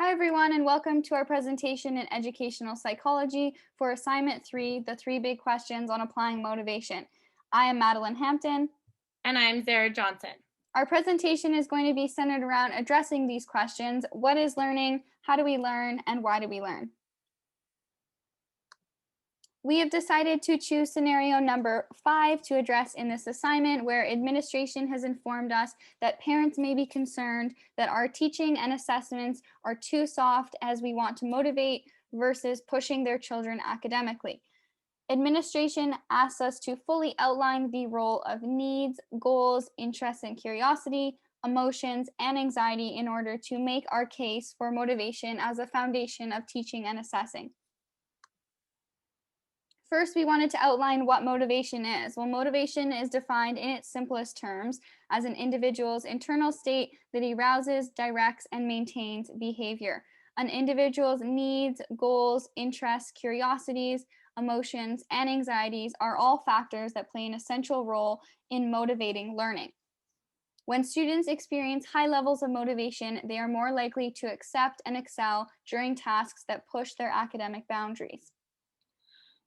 Hi, everyone, and welcome to our presentation in educational psychology for assignment 3, the 3 big questions on applying motivation. I am Madeline Hampton. And I'm Zara Johnson. Our presentation is going to be centered around addressing these questions. What is learning? How do we learn? And why do we learn? We have decided to choose scenario number 5 to address in this assignment, where administration has informed us that parents may be concerned that our teaching and assessments are too soft as we want to motivate versus pushing their children academically. Administration asks us to fully outline the role of needs, goals, interests, and curiosity, emotions, and anxiety in order to make our case for motivation as a foundation of teaching and assessing. First, we wanted to outline what motivation is. Well, motivation is defined in its simplest terms as an individual's internal state that arouses, directs, and maintains behavior. An individual's needs, goals, interests, curiosities, emotions, and anxieties are all factors that play an essential role in motivating learning. When students experience high levels of motivation, they are more likely to accept and excel during tasks that push their academic boundaries.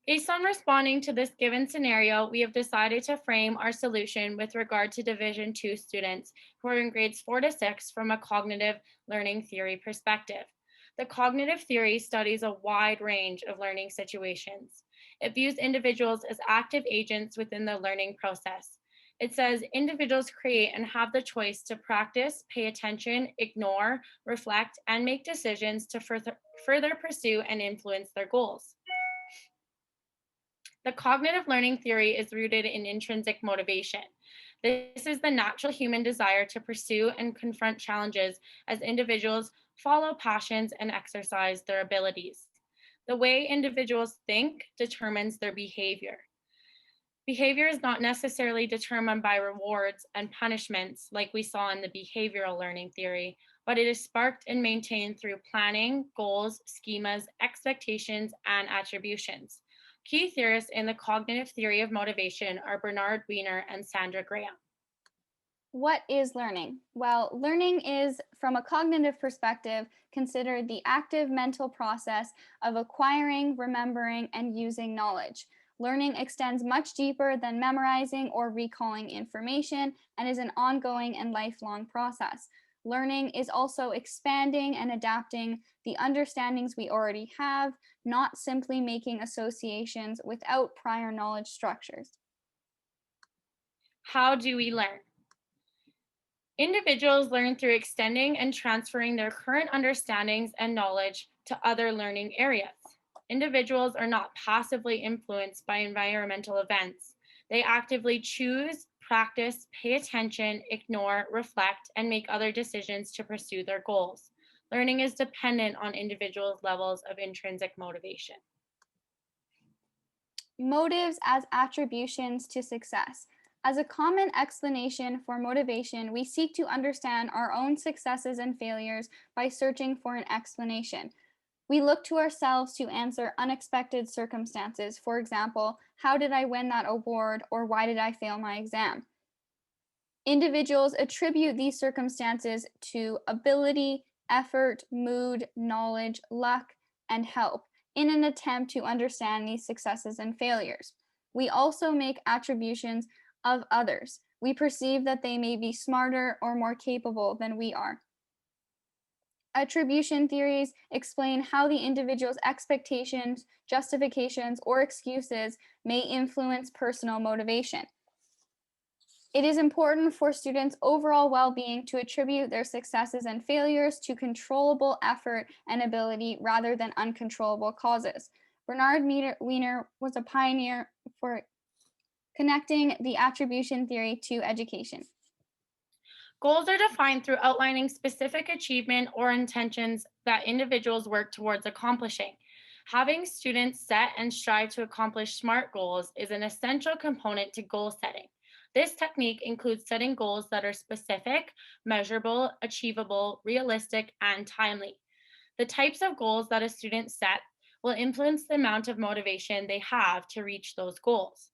Based on responding to this given scenario, we have decided to frame our solution with regard to Division 2 students who are in grades 4 to 6 from a cognitive learning theory perspective. The cognitive theory studies a wide range of learning situations. It views individuals as active agents within the learning process. It says individuals create and have the choice to practice, pay attention, ignore, reflect, and make decisions to further pursue and influence their goals. The cognitive learning theory is rooted in intrinsic motivation. This is the natural human desire to pursue and confront challenges as individuals follow passions and exercise their abilities. The way individuals think determines their behavior. Behavior is not necessarily determined by rewards and punishments like we saw in the behavioral learning theory, but it is sparked and maintained through planning, goals, schemas, expectations, and attributions. Key theorists in the cognitive theory of motivation are Bernard Wiener and Sandra Graham. What is learning? Well, learning is, from a cognitive perspective, considered the active mental process of acquiring, remembering, and using knowledge. Learning extends much deeper than memorizing or recalling information and is an ongoing and lifelong process. Learning is also expanding and adapting the understandings we already have, not simply making associations without prior knowledge structures. How do we learn? Individuals learn through extending and transferring their current understandings and knowledge to other learning areas. Individuals are not passively influenced by environmental events. They actively choose, practice, pay attention, ignore, reflect, and make other decisions to pursue their goals. Learning is dependent on individuals' levels of intrinsic motivation. Motives as attributions to success. As a common explanation for motivation, we seek to understand our own successes and failures by searching for an explanation. We look to ourselves to answer unexpected circumstances. For example, how did I win that award, or why did I fail my exam? Individuals attribute these circumstances to ability, effort, mood, knowledge, luck, and help in an attempt to understand these successes and failures. We also make attributions of others. We perceive that they may be smarter or more capable than we are. Attribution theories explain how the individual's expectations, justifications, or excuses may influence personal motivation. It is important for students' overall well being to attribute their successes and failures to controllable effort and ability rather than uncontrollable causes. Bernard Wiener was a pioneer for connecting the attribution theory to education. Goals are defined through outlining specific achievement or intentions that individuals work towards accomplishing. Having students set and strive to accomplish SMART goals is an essential component to goal setting. This technique includes setting goals that are specific, measurable, achievable, realistic, and timely. The types of goals that a student set will influence the amount of motivation they have to reach those goals.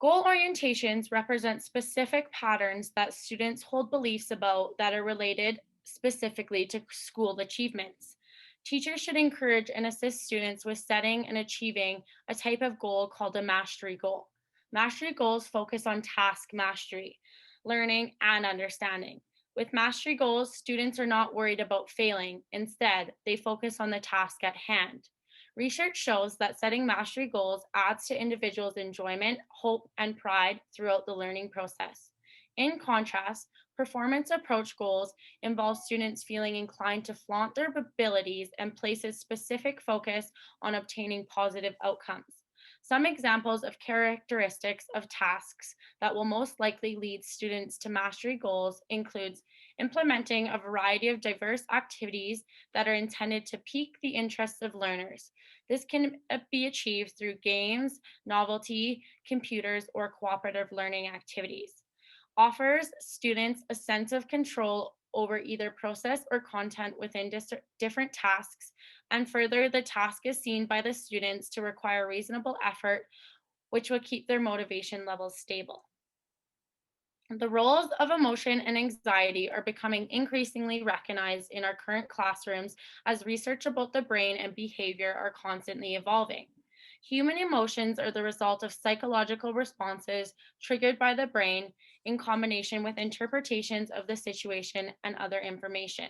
Goal orientations represent specific patterns that students hold beliefs about that are related specifically to school achievements. Teachers should encourage and assist students with setting and achieving a type of goal called a mastery goal. Mastery goals focus on task mastery, learning, and understanding. With mastery goals, students are not worried about failing. Instead, they focus on the task at hand. Research shows that setting mastery goals adds to individuals' enjoyment, hope, and pride throughout the learning process. In contrast, performance approach goals involve students feeling inclined to flaunt their abilities and places specific focus on obtaining positive outcomes. Some examples of characteristics of tasks that will most likely lead students to mastery goals includes implementing a variety of diverse activities that are intended to pique the interests of learners. This can be achieved through games, novelty, computers, or cooperative learning activities. Offers students a sense of control over either process or content within different tasks, and further, the task is seen by the students to require reasonable effort, which will keep their motivation levels stable. The roles of emotion and anxiety are becoming increasingly recognized in our current classrooms as research about the brain and behavior are constantly evolving. Human emotions are the result of psychological responses triggered by the brain in combination with interpretations of the situation and other information.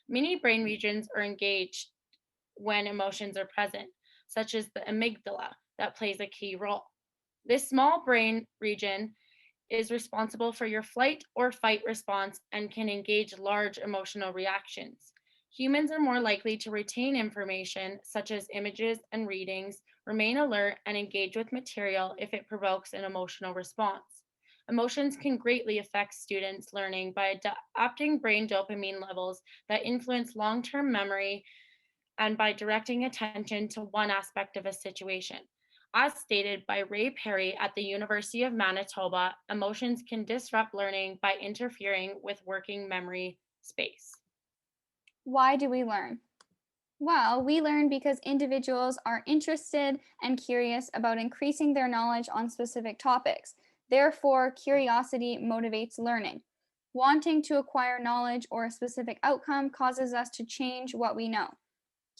Many brain regions are engaged when emotions are present, such as the amygdala, that plays a key role. This small brain region is responsible for your flight or fight response and can engage large emotional reactions. Humans are more likely to retain information, such as images and readings, remain alert, and engage with material if it provokes an emotional response. Emotions can greatly affect students' learning by adapting brain dopamine levels that influence long term memory and by directing attention to one aspect of a situation. As stated by Ray Perry at the University of Manitoba, emotions can disrupt learning by interfering with working memory space. Why do we learn? Well, we learn because individuals are interested and curious about increasing their knowledge on specific topics. Therefore, curiosity motivates learning. Wanting to acquire knowledge or a specific outcome causes us to change what we know.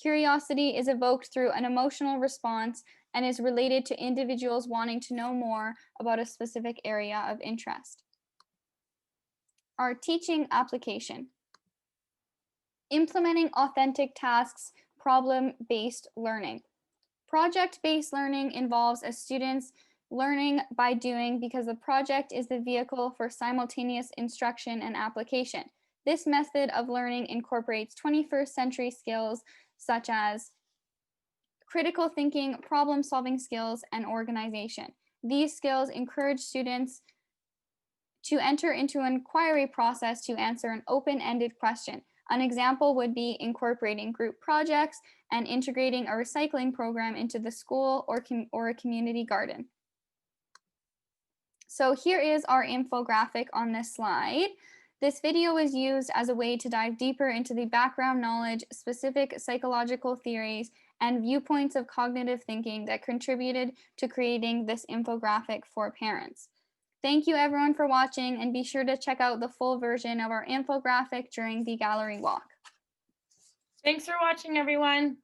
Curiosity is evoked through an emotional response and is related to individuals wanting to know more about a specific area of interest. Our teaching application. Implementing authentic tasks, problem-based learning. Project-based learning involves a student's learning by doing because the project is the vehicle for simultaneous instruction and application. This method of learning incorporates 21st century skills such as critical thinking, problem-solving skills, and organization. These skills encourage students to enter into an inquiry process to answer an open-ended question. An example would be incorporating group projects and integrating a recycling program into the school or a community garden. So here is our infographic on this slide. This video is used as a way to dive deeper into the background knowledge, specific psychological theories, and viewpoints of cognitive thinking that contributed to creating this infographic for parents. Thank you everyone for watching, and be sure to check out the full version of our infographic during the gallery walk. Thanks for watching, everyone.